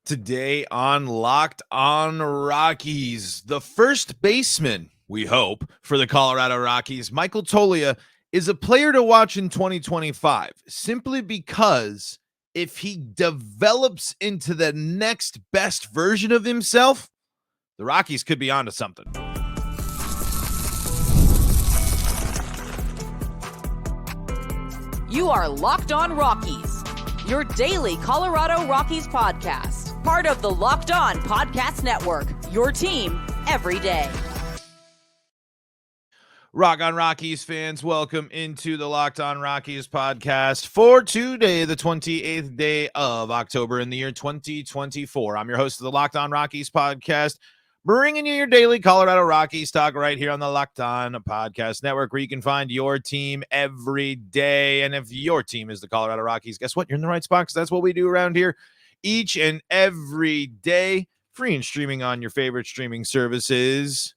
Today on Locked on Rockies, the first baseman, we hope, for the Colorado Rockies, Michael Toglia, is a player to watch in 2025 simply because if he develops into the next best version of himself, the Rockies could be onto something. You are Locked on Rockies, your daily Colorado Rockies podcast. Part of the Locked On Podcast Network, your team every day. Rock on Rockies fans, welcome into the Locked on Rockies podcast for today, the 28th day of October in the year 2024. I'm your host of the Locked on Rockies podcast, bringing you your daily Colorado Rockies talk right here on the Locked on Podcast Network, where you can find your team every day. And if your team is the Colorado Rockies, guess what? You're in the right spot, because that's what we do around here each and every day, free and streaming on your favorite streaming services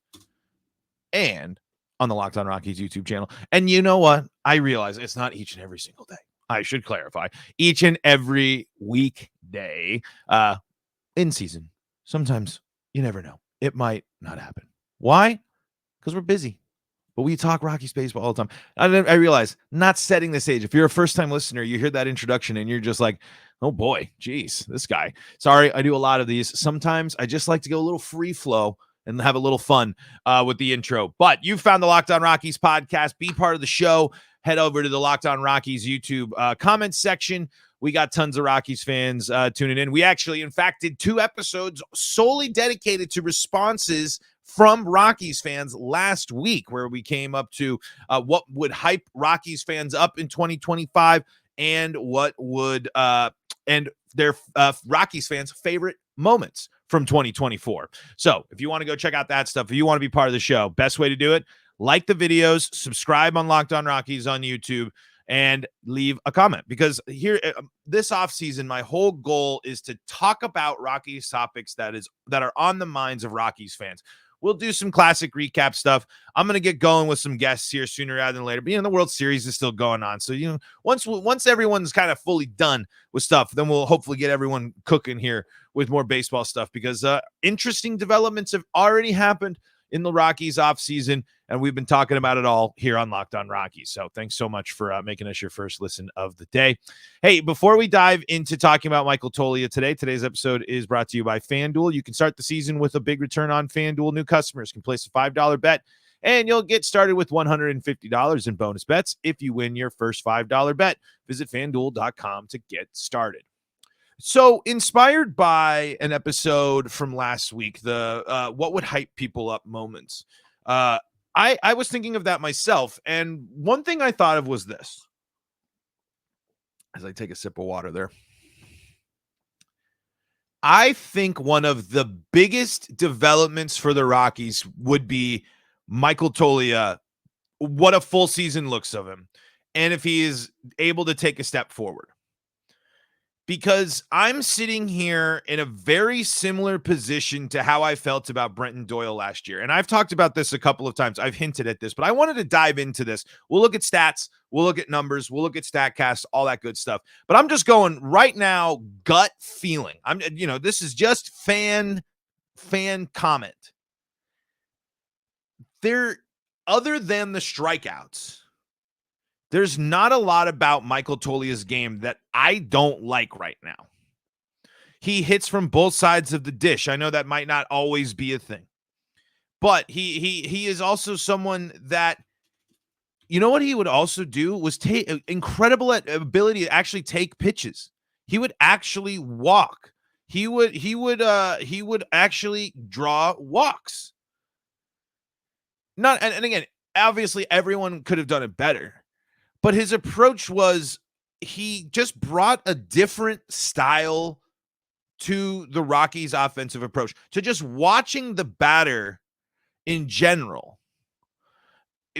and on the Locked on Rockies YouTube channel. And you know what? I realize it's not each and every single day. I should clarify. Each and every weekday in season. Sometimes you never know. It might not happen. Why? Because we're busy. But we talk Rockies baseball all the time. I realize, not setting the stage. If you're a first-time listener, you hear that introduction and you're just like, oh boy, geez, this guy. Sorry, I do a lot of these. Sometimes I just like to go a little free flow and have a little fun with the intro. But you found the Locked on Rockies podcast. Be part of the show. Head over to the Locked on Rockies YouTube comment section. We got tons of Rockies fans tuning in. We actually, in fact, did 2 episodes solely dedicated to responses from Rockies fans last week, where we came up to what would hype Rockies fans up in 2025 and what would and their Rockies fans' favorite moments from 2024. So if you want to go check out that stuff, if you want to be part of the show, best way to do it, like the videos, subscribe on Locked on Rockies on YouTube, and leave a comment, because here this offseason, my whole goal is to talk about Rockies topics that are on the minds of Rockies fans. We'll do some classic recap stuff. I'm going to get going with some guests here sooner rather than later. But, the World Series is still going on. So, once everyone's kind of fully done with stuff, then we'll hopefully get everyone cooking here with more baseball stuff, because interesting developments have already happened in the Rockies offseason, and we've been talking about it all here on Locked on Rockies. So thanks so much for making us your first listen of the day. Hey, before we dive into talking about Michael Toglia today's episode is brought to you by FanDuel. You can start the season with a big return on FanDuel. New customers can place a $5 bet, and you'll get started with $150 in bonus bets if you win your first $5 bet. Visit FanDuel.com to get started. So, inspired by an episode from last week, the what would hype people up moments, I was thinking of that myself, and one thing I thought of was this. As I take a sip of water there, I think one of the biggest developments for the Rockies would be Michael Toglia, what a full season looks of him, and if he is able to take a step forward. Because I'm sitting here in a very similar position to how I felt about Brenton Doyle last year. And I've talked about this a couple of times. I've hinted at this, but I wanted to dive into this. We'll look at stats. We'll look at numbers. We'll look at StatCast, all that good stuff. But I'm just going right now, gut feeling. This is just fan comment. Other than the strikeouts, there's not a lot about Michael Toglia's game that I don't like right now. He hits from both sides of the dish. I know that might not always be a thing, but he is also someone that, what he would also do was take incredible ability to actually take pitches. He would actually walk. He would actually draw walks. And again, obviously everyone could have done it better. But his approach was, he just brought a different style to the Rockies' offensive approach, to just watching the batter in general.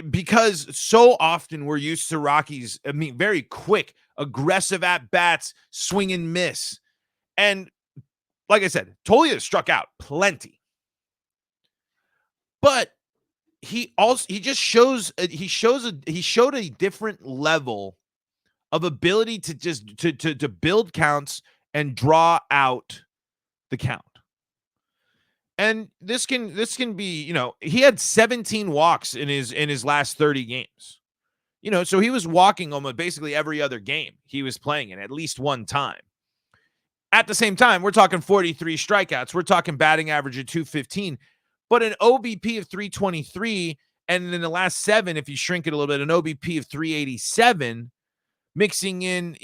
Because so often we're used to Rockies, very quick, aggressive at-bats, swing and miss. And like I said, Toglia struck out plenty. But he showed a different level of ability to just to build counts and draw out the count. And this can be, he had 17 walks in his last 30 games. So he was walking almost basically every other game he was playing in at least one time. At the same time, we're talking 43 strikeouts. We're talking batting average of 215, but an OBP of 323. And in the last 7, if you shrink it a little bit, an OBP of 387, mixing in,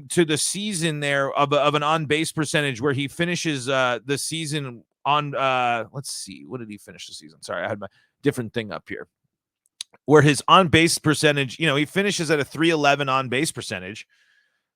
to the season there of an on-base percentage where he finishes the season on, let's see, what did he finish the season? Sorry, I had my different thing up here. Where his on-base percentage, he finishes at a 311 on-base percentage.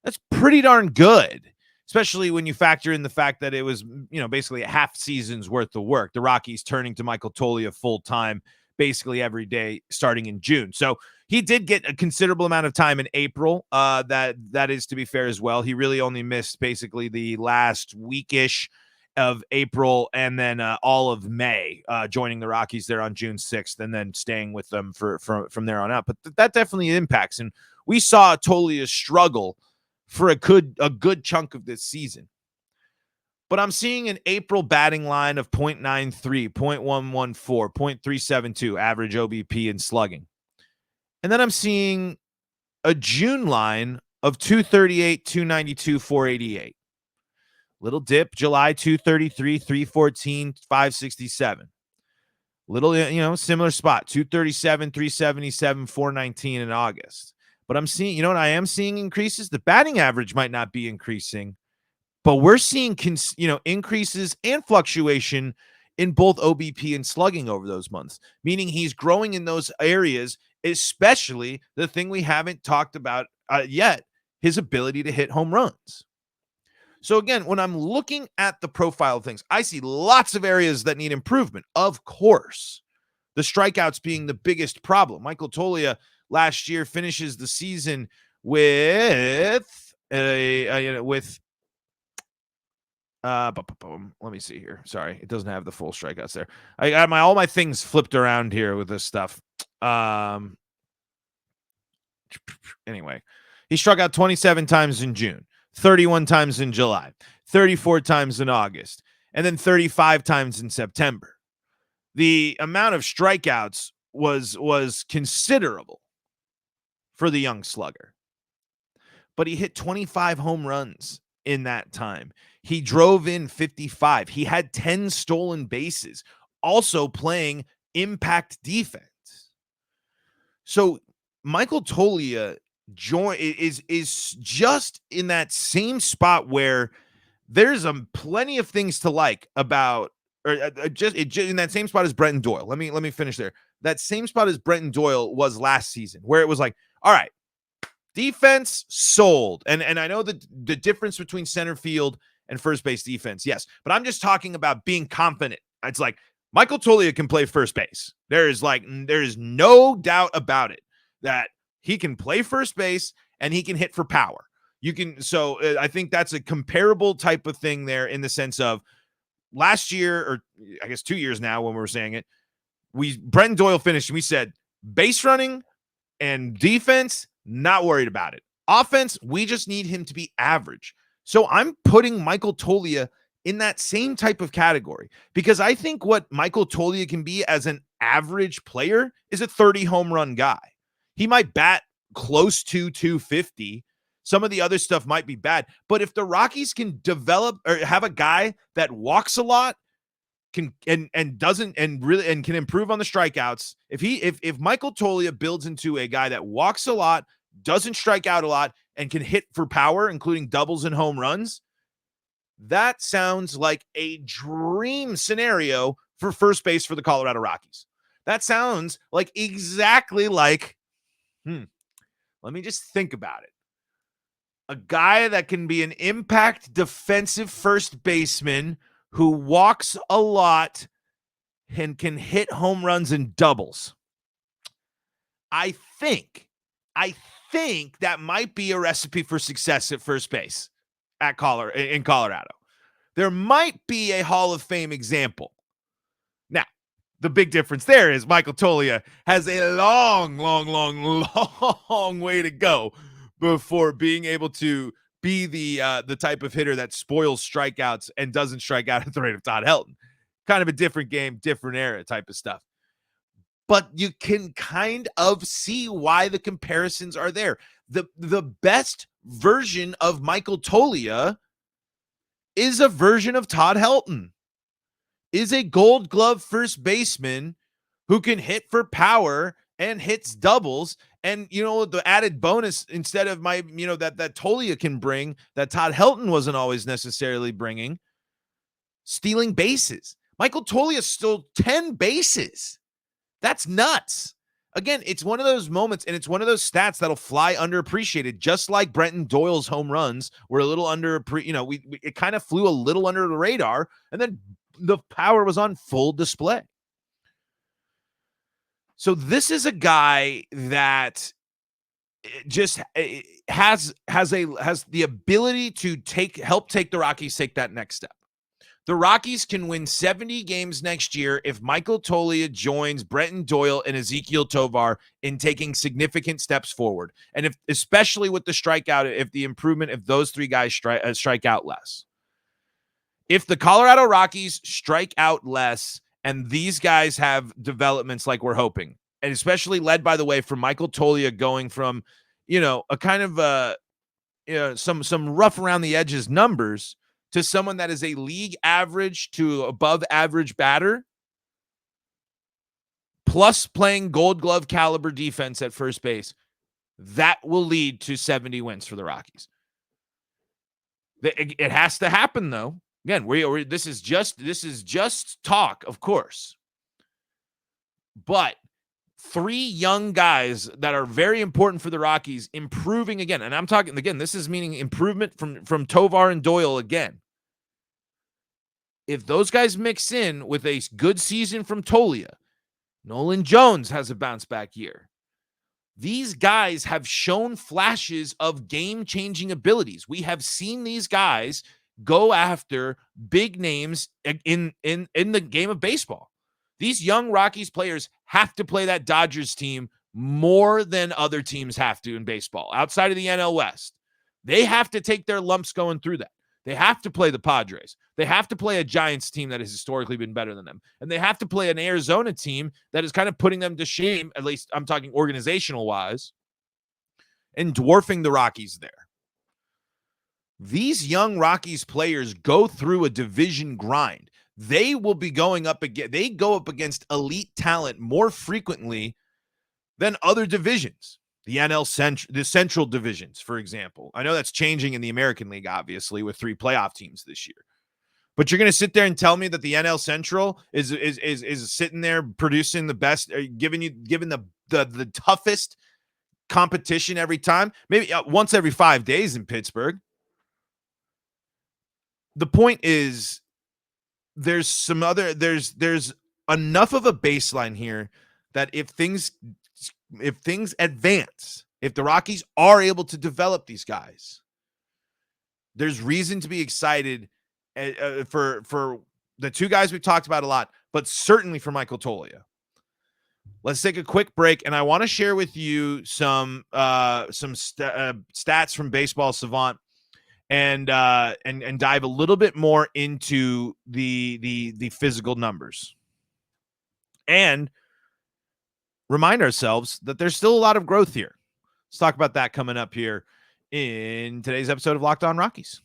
That's pretty darn good, especially when you factor in the fact that it was, basically a half season's worth of work. The Rockies turning to Michael Toglia full-time basically every day starting in June. So he did get a considerable amount of time in April. That is to be fair as well. He really only missed basically the last weekish of April and then all of May, joining the Rockies there on June 6th and then staying with them from there on out. But that definitely impacts. And we saw Toglia struggle for a good chunk of this season. But I'm seeing an April batting line of 0.93, 0.114, 0.372 average OBP and slugging. And then I'm seeing a June line of 238, 292, 488. Little dip, July 233, 314, 567. Little, similar spot, 237, 377, 419 in August. But I'm seeing, what I am seeing increases? The batting average might not be increasing, but we're seeing, increases and fluctuation in both OBP and slugging over those months, meaning he's growing in those areas, especially the thing we haven't talked about yet, his ability to hit home runs. So again, when I'm looking at the profile of things, I see lots of areas that need improvement. Of course, the strikeouts being the biggest problem. Michael Toglia last year finishes the season with let me see here. Sorry, it doesn't have the full strikeouts there. I got all my things flipped around here with this stuff. Anyway, he struck out 27 times in June. 31 times in July, 34 times in August, and then 35 times in September. The amount of strikeouts was considerable for the young slugger. But he hit 25 home runs in that time. He drove in 55. He had 10 stolen bases, also playing impact defense. So Michael Toglia is just in that same spot where there's plenty of things to like about, or just in that same spot as Brenton Doyle. Let me finish there. That same spot as Brenton Doyle was last season, where it was like, all right, defense sold, and I know the difference between center field and first base defense, yes, but I'm just talking about being confident. It's like Michael Toglia can play first base. There is no doubt about it that he can play first base and he can hit for power. So I think that's a comparable type of thing there in the sense of last year, or I guess 2 years now when we were saying it, Brenton Doyle finished and we said base running and defense, not worried about it. Offense, we just need him to be average. So I'm putting Michael Toglia in that same type of category because I think what Michael Toglia can be as an average player is a 30 home run guy. He might bat close to 250. Some of the other stuff might be bad. But if the Rockies can develop or have a guy that walks a lot, can can improve on the strikeouts, if Michael Toglia builds into a guy that walks a lot, doesn't strike out a lot, and can hit for power, including doubles and home runs, that sounds like a dream scenario for first base for the Colorado Rockies. That sounds like exactly like let me just think about it. A guy that can be an impact defensive first baseman who walks a lot and can hit home runs and doubles. I think that might be a recipe for success at first base in Colorado. There might be a Hall of Fame example. Now, the big difference there is Michael Toglia has a long way to go before being able to be the type of hitter that spoils strikeouts and doesn't strike out at the rate of Todd Helton. Kind of a different game, different era type of stuff. But you can kind of see why the comparisons are there. The best version of Michael Toglia is a version of Todd Helton, is a Gold Glove first baseman who can hit for power and hits doubles. And, the added bonus, instead of that Toglia can bring, that Todd Helton wasn't always necessarily bringing, stealing bases. Michael Toglia stole 10 bases. That's nuts. Again, it's one of those moments, and it's one of those stats that'll fly underappreciated, just like Brenton Doyle's home runs were a little it kind of flew a little under the radar, and then the power was on full display. So this is a guy that just has the ability to help take the Rockies take that next step. The Rockies can win 70 games next year if Michael Toglia joins Brenton Doyle and Ezekiel Tovar in taking significant steps forward. And especially with the strikeout, if those three guys strike out less. If the Colorado Rockies strike out less and these guys have developments like we're hoping, and especially led, by the way, from Michael Toglia going from, a kind of some rough around the edges numbers to someone that is a league average to above average batter, plus playing Gold Glove caliber defense at first base, that will lead to 70 wins for the Rockies. It has to happen, though. Again, this is just talk, of course. But three young guys that are very important for the Rockies improving again. And I'm talking, again, this is meaning improvement from Tovar and Doyle again. If those guys mix in with a good season from Toglia, Nolan Jones has a bounce back year. These guys have shown flashes of game-changing abilities. We have seen these guys go after big names in the game of baseball. These young Rockies players have to play that Dodgers team more than other teams have to in baseball, outside of the NL West. They have to take their lumps going through that. They have to play the Padres. They have to play a Giants team that has historically been better than them. And they have to play an Arizona team that is kind of putting them to shame, at least I'm talking organizational-wise, and dwarfing the Rockies there. These young Rockies players go through a division grind. They will be going up against, they go up against elite talent more frequently than other divisions. The Central divisions, for example. I know that's changing in the American League, obviously, with 3 playoff teams this year. But you're going to sit there and tell me that the NL Central is sitting there producing the best, giving the toughest competition every time, maybe once every 5 days in Pittsburgh. The point is, there's enough of a baseline here that if things advance, if the Rockies are able to develop these guys, there's reason to be excited for the two guys we've talked about a lot, but certainly for Michael Toglia. Let's take a quick break, and I want to share with you some stats from Baseball Savant and dive a little bit more into the physical numbers. And remind ourselves that there's still a lot of growth here. Let's talk about that coming up here in today's episode of Locked On Rockies.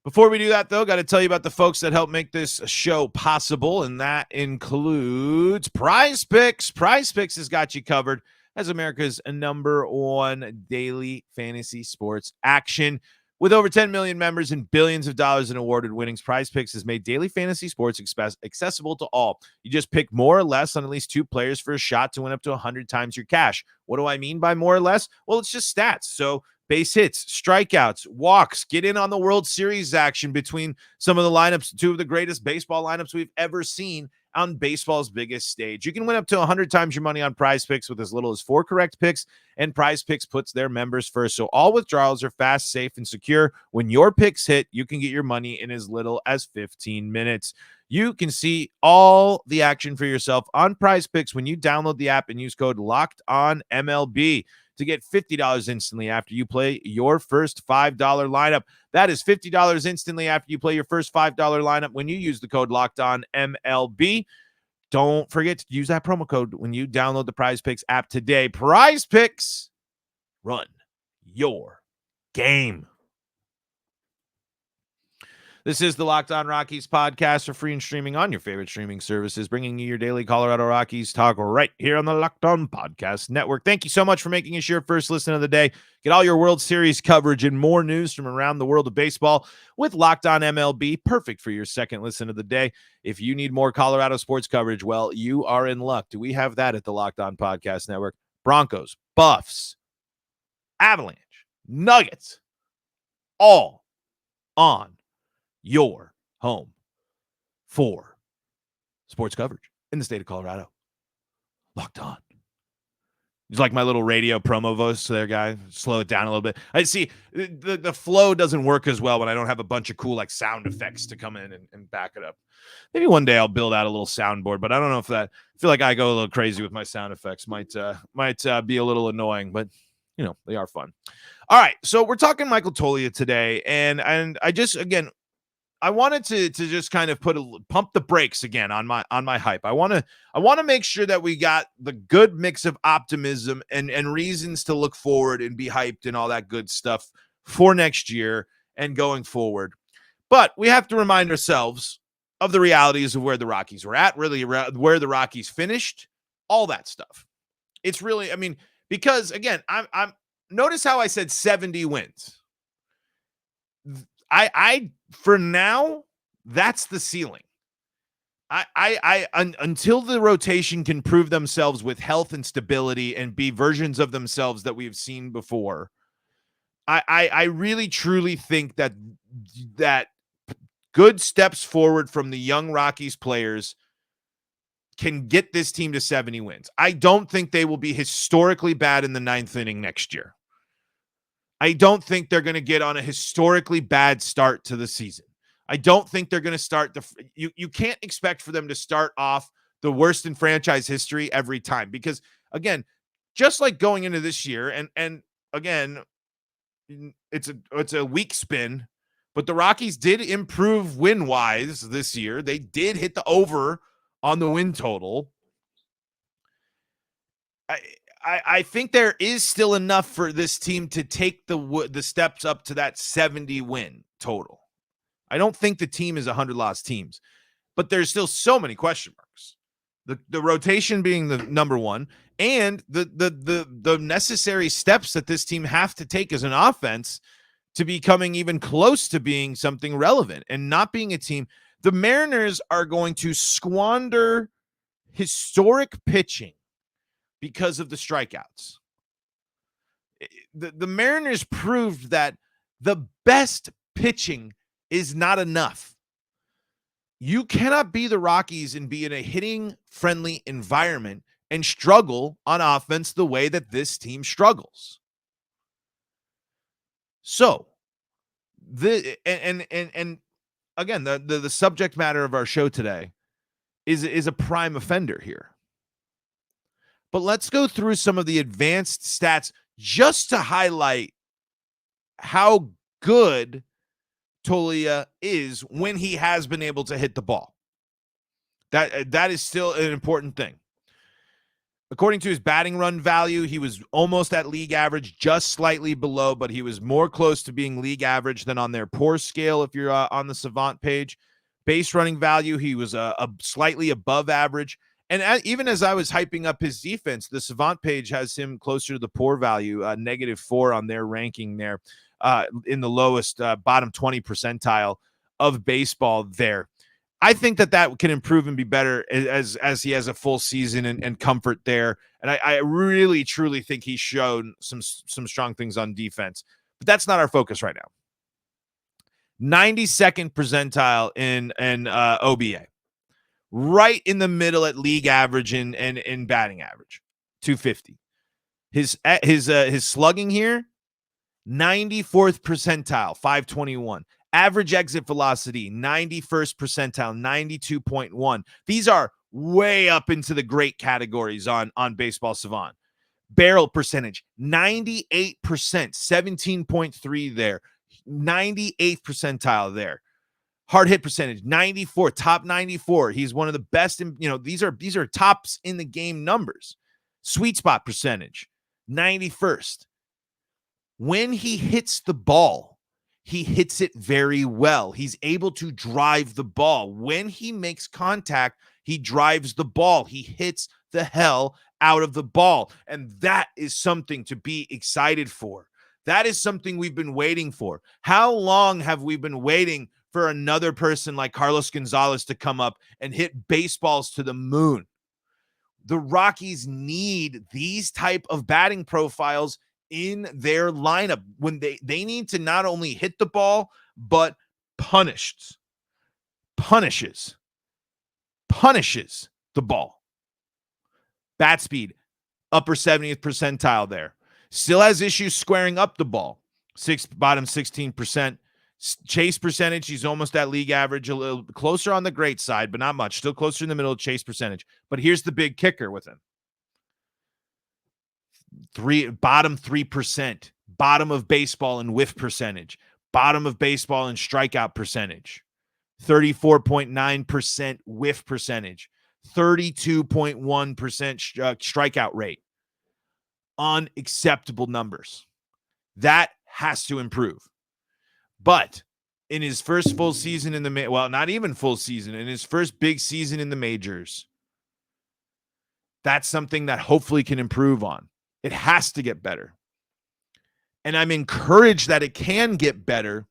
Before we do that, though, got to tell you about the folks that help make this show possible, and that includes PrizePicks. PrizePicks has got you covered as America's #1 daily fantasy sports action. With over 10 million members and billions of dollars in awarded winnings, PrizePicks has made daily fantasy sports accessible to all. You just pick more or less on at least 2 players for a shot to win up to 100 times your cash. What do I mean by more or less? Well, it's just stats. So base hits, strikeouts, walks, get in on the World Series action between some of the lineups, 2 of the greatest baseball lineups we've ever seen on baseball's biggest stage. You can win up to 100 times your money on PrizePicks with as little as 4 correct picks, and PrizePicks puts their members first. So all withdrawals are fast, safe, and secure. When your picks hit, you can get your money in as little as 15 minutes. You can see all the action for yourself on PrizePicks when you download the app and use code LOCKEDONMLB. to get $50 instantly after you play your first $5 lineup. That is $50 instantly after you play your first $5 lineup when you use the code LOCKEDONMLB. Don't forget to use that promo code when you download the PrizePicks app today. PrizePicks, run your game. This is the Locked On Rockies podcast for free and streaming on your favorite streaming services, bringing you your daily Colorado Rockies talk right here on the Locked On Podcast Network. Thank you so much for making us your first listen of the day. Get all your World Series coverage and more news from around the world of baseball with Locked On MLB, perfect for your second listen of the day. If you need more Colorado sports coverage, well, you are in luck. Do we have that at the Locked On Podcast Network? Broncos, Buffs, Avalanche, Nuggets, all on your home for sports coverage in the state of Colorado. Locked On. It's like my little radio promo voice there, guy. Slow it down a little bit. I see the flow doesn't work as well when I don't have a bunch of cool like sound effects to come in and back it up. Maybe one day I'll build out a little soundboard, but I don't know if that. I feel like I go a little crazy with my sound effects. Might be a little annoying, but you know they are fun. All right, so we're talking Michael Toglia today, and I just I wanted to just kind of pump the brakes again on my hype. I want to make sure that we got the good mix of optimism and reasons to look forward and be hyped and all that good stuff for next year and going forward. But we have to remind ourselves of the realities of where the Rockies were at, really where the Rockies finished, all that stuff. It's really, I mean, because again, I'm notice how I said 70 wins. I for now, that's the ceiling. Until the rotation can prove themselves with health and stability and be versions of themselves that we've seen before, I really truly think that good steps forward from the young Rockies players can get this team to 70 wins. I don't think they will be historically bad in the ninth inning next year. I don't think they're going to get on a historically bad start to the season. I don't think they're going to start you can't expect for them to start off the worst in franchise history every time, because again, just like going into this year and again, it's a weak spin, but the Rockies did improve win-wise this year. They did hit the over on the win total. I think there is still enough for this team to take the steps up to that 70 win total. I don't think the team is 100 lost teams, but there's still so many question marks. The rotation being the number one, and the necessary steps that this team have to take as an offense to becoming even close to being something relevant and not being a team. The Mariners are going to squander historic pitching because of the strikeouts. The Mariners proved that the best pitching is not enough. You cannot be the Rockies and be in a hitting-friendly environment and struggle on offense the way that this team struggles. So, and again, the subject matter of our show today is a prime offender here. But let's go through some of the advanced stats just to highlight how good Toglia is when he has been able to hit the ball. That is still an important thing. According to his batting run value, he was almost at league average, just slightly below, but he was more close to being league average than on their poor scale if you're on the Savant page. Base running value, he was slightly above average. And even as I was hyping up his defense, the Savant page has him closer to the poor value, -4 on their ranking there, in the lowest bottom 20 percentile of baseball there. I think that can improve and be better as he has a full season and comfort there. And I really, truly think he's shown some strong things on defense. But that's not our focus right now. 92nd percentile in OBA. Right in the middle at league average and batting average, 250. His slugging here, 94th percentile, 521. Average exit velocity, 91st percentile, 92.1. These are way up into the great categories on Baseball Savant. Barrel percentage, 98%, 17.3 there. 98th percentile there. Hard hit percentage, 94, top 94. He's one of the best in, these are tops in the game numbers. Sweet spot percentage, 91st. When he hits the ball, he hits it very well. He's able to drive the ball. When he makes contact, he drives the ball. He hits the hell out of the ball. And that is something to be excited for. That is something we've been waiting for. How long have we been waiting for another person like Carlos Gonzalez to come up and hit baseballs to the moon? The Rockies need these type of batting profiles in their lineup when they need to not only hit the ball, but punishes the ball. Bat speed, upper 70th percentile there. Still has issues squaring up the ball. Bottom 16%. Chase percentage, he's almost at league average, a little closer on the great side, but not much. Still closer in the middle of chase percentage. But here's the big kicker with him. Bottom 3%. Bottom of baseball in whiff percentage. Bottom of baseball in strikeout percentage. 34.9% whiff percentage. 32.1% strikeout rate. Unacceptable numbers. That has to improve. But in his first full season in the not even full season, in his first big season in the majors, that's something that hopefully can improve on. It has to get better. And I'm encouraged that it can get better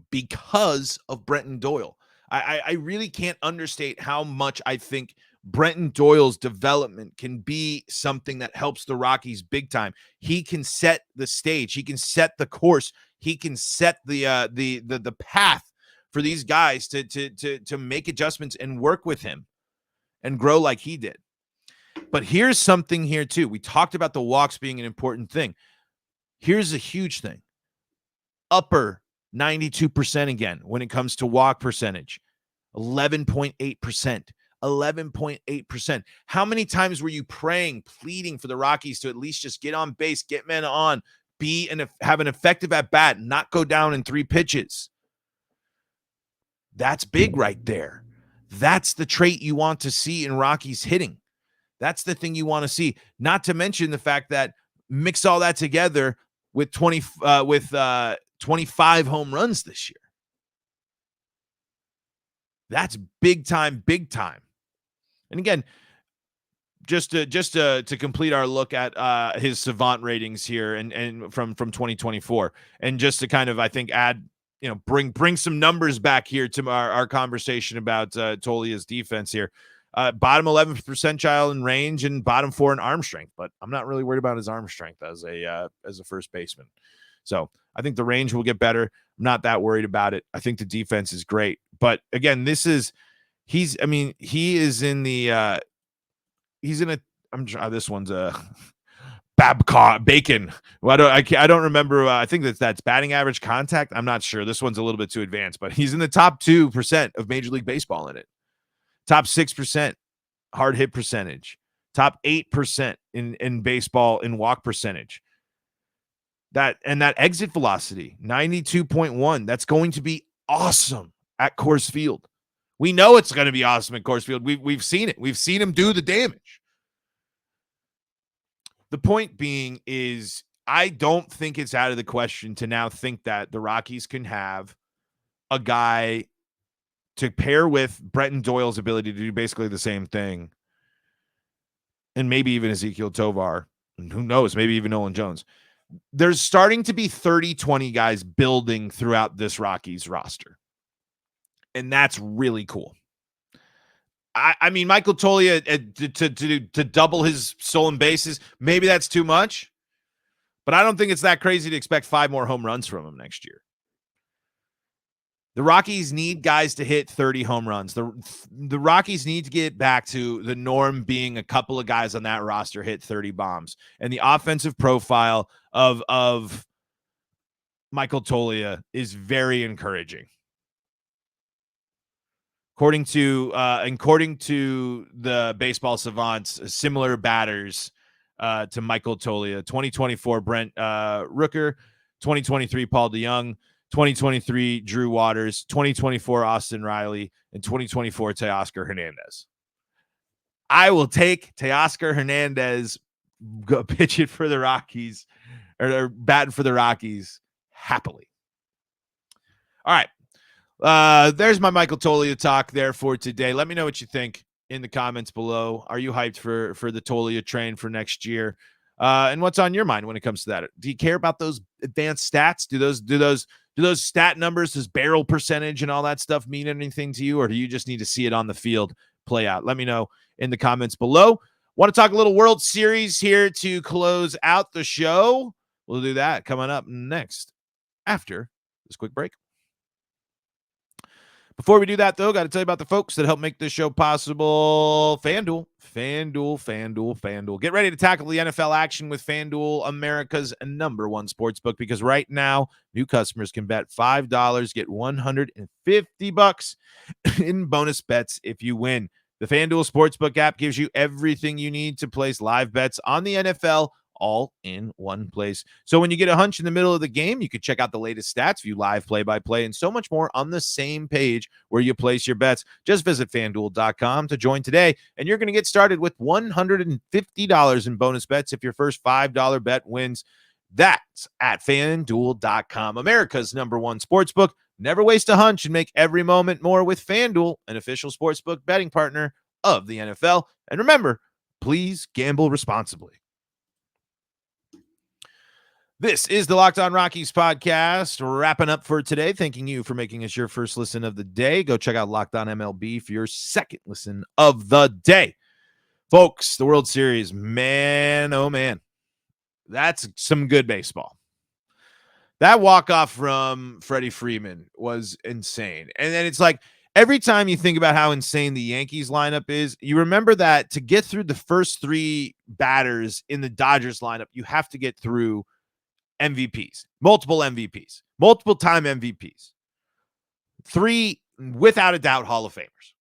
because of Brenton Doyle. I really can't understate how much I think Brenton Doyle's development can be something that helps the Rockies big time. He can set the stage. He can set the course. He can set the path for these guys to make adjustments and work with him and grow like he did. But here's something here too. We talked about the walks being an important thing. Here's a huge thing. Upper 92% again when it comes to walk percentage. 11.8%. 11.8%. How many times were you praying, pleading for the Rockies to at least just get on base, get men on, have an effective at bat, not go down in 3 pitches? That's big right there. That's the trait you want to see in Rockies hitting. That's the thing you want to see. Not to mention the fact that mix all that together with 25 home runs this year. That's big time, big time. And again, just to complete our look at his savant ratings here and from 2024, and just to kind of, I think, add, bring some numbers back here to our conversation about Toglia's defense here. Bottom 11th percentile in range and bottom 4 in arm strength, but I'm not really worried about his arm strength as a first baseman. So I think the range will get better. I'm not that worried about it. I think the defense is great, but again, he is in the this one's a Babcock Bacon. Well, I don't remember. I think that's batting average contact. I'm not sure. This one's a little bit too advanced, but he's in the top 2% of Major League Baseball in it. Top 6% hard hit percentage. Top 8% in baseball in walk percentage. That exit velocity, 92.1. That's going to be awesome at Coors Field. We know it's going to be awesome at Coors Field. We've seen it. We've seen him do the damage. The point being is, I don't think it's out of the question to now think that the Rockies can have a guy to pair with Brenton Doyle's ability to do basically the same thing, and maybe even Ezekiel Tovar, and who knows, maybe even Nolan Jones. There's starting to be 30-20 guys building throughout this Rockies roster, and that's really cool. I mean, Michael Toglia to double his stolen bases, maybe that's too much, but I don't think it's that crazy to expect 5 more home runs from him next year. The Rockies need guys to hit 30 home runs. The Rockies need to get back to the norm being a couple of guys on that roster hit 30 bombs. And the offensive profile of Michael Toglia is very encouraging. According to the baseball savants, similar batters to Michael Toglia. 2024 Brent Rooker, 2023 Paul DeYoung, 2023 Drew Waters, 2024 Austin Riley, and 2024 Teoscar Hernandez. I will take Teoscar Hernandez pitching for the Rockies or batting for the Rockies happily. All right. There's my Michael Toglia talk there for today. Let me know what you think in the comments below. Are you hyped for the Toglia train for next year? And what's on your mind when it comes to that? Do you care about those advanced stats? Do those stat numbers, does barrel percentage and all that stuff mean anything to you, or do you just need to see it on the field play out? Let me know in the comments below. Want to talk a little World Series here to close out the show? We'll do that coming up next after this quick break. Before we do that, though, got to tell you about the folks that help make this show possible. FanDuel. Get ready to tackle the NFL action with FanDuel, America's #1 sportsbook, because right now, new customers can bet $5, get $150 in bonus bets if you win. The FanDuel Sportsbook app gives you everything you need to place live bets on the NFL all in one place. So when you get a hunch in the middle of the game, you can check out the latest stats, view live play-by-play, and so much more on the same page where you place your bets. Just visit FanDuel.com to join today, and you're going to get started with $150 in bonus bets if your first $5 bet wins. That's at FanDuel.com, America's #1 sportsbook. Never waste a hunch and make every moment more with FanDuel, an official sportsbook betting partner of the NFL. And remember, please gamble responsibly. This is the Locked On Rockies podcast, wrapping up for today. Thanking you for making us your first listen of the day. Go check out Locked On MLB for your second listen of the day. Folks, the World Series, man, oh man, that's some good baseball. That walk-off from Freddie Freeman was insane. And then it's like, every time you think about how insane the Yankees lineup is, you remember that to get through the first three batters in the Dodgers lineup, you have to get through MVPs, multiple time MVPs, 3 without a doubt Hall of Famers.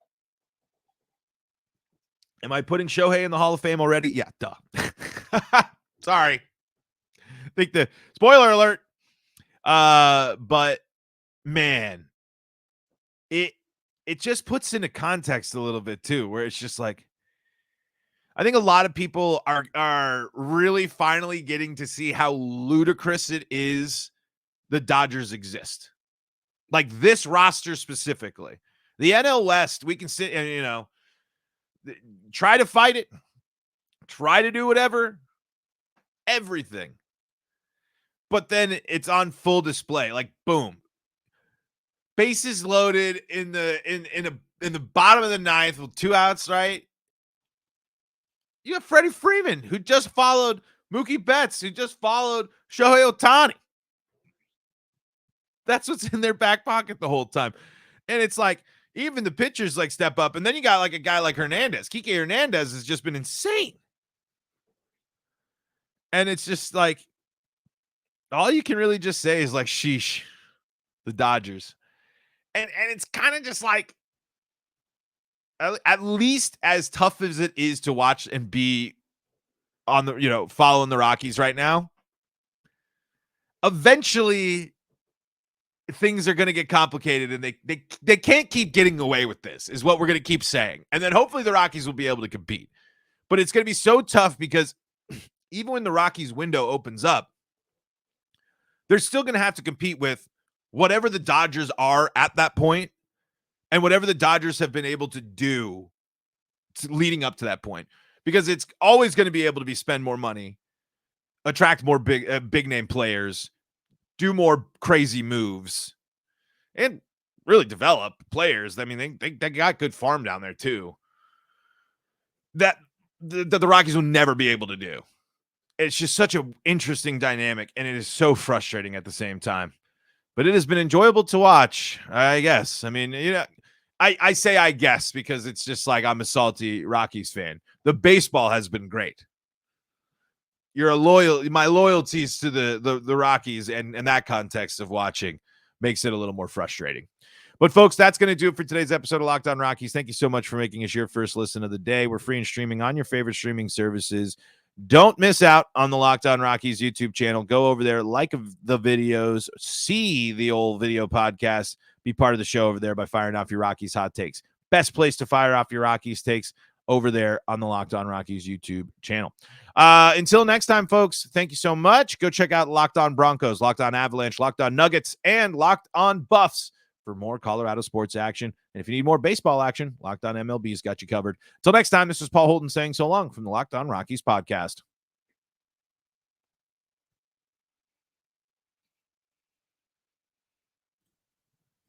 Am I putting Shohei in the Hall of Fame already? Yeah, duh. Sorry. I think the spoiler alert. But man, it just puts into context a little bit too, where it's just like, I think a lot of people are really finally getting to see how ludicrous it is the Dodgers exist. Like this roster specifically. The NL West, we can sit and, try to fight it, try to do whatever, everything. But then it's on full display. Like, boom. Bases loaded in the bottom of the ninth with 2 outs, right? You have Freddie Freeman, who just followed Mookie Betts, who just followed Shohei Ohtani. That's what's in their back pocket the whole time. And it's like, even the pitchers like step up. And then you got like a guy like Hernandez. Kike Hernandez has just been insane. And it's just like, all you can really just say is like, sheesh, the Dodgers. And it's kind of just like, at least as tough as it is to watch and be on the, following the Rockies right now, eventually things are going to get complicated, and they can't keep getting away with this, is what we're going to keep saying. And then hopefully the Rockies will be able to compete. But it's going to be so tough because even when the Rockies window opens up, they're still going to have to compete with whatever the Dodgers are at that point and whatever the Dodgers have been able to do leading up to that point, because it's always going to be able to spend more money, attract more big name players, do more crazy moves, and really develop players. I mean, they got good farm down there too, that the Rockies will never be able to do. It's just such an interesting dynamic, and it is so frustrating at the same time. But it has been enjoyable to watch, I guess. I mean, I say I guess because it's just like I'm a salty Rockies fan. The baseball has been great. My loyalties to the Rockies and that context of watching makes it a little more frustrating. But folks, that's going to do it for today's episode of Locked On Rockies. Thank you so much for making us your first listen of the day. We're free and streaming on your favorite streaming services. Don't miss out on the Locked On Rockies YouTube channel. Go over there, like the videos, see the old video podcast, be part of the show over there by firing off your Rockies hot takes. Best place to fire off your Rockies takes over there on the Locked On Rockies YouTube channel. Until next time, folks, thank you so much. Go check out Locked On Broncos, Locked On Avalanche, Locked On Nuggets, and Locked On Buffs for more Colorado sports action. And if you need more baseball action, Locked On MLB's got you covered. Until next time, this is Paul Holden saying so long from the Locked On Rockies podcast.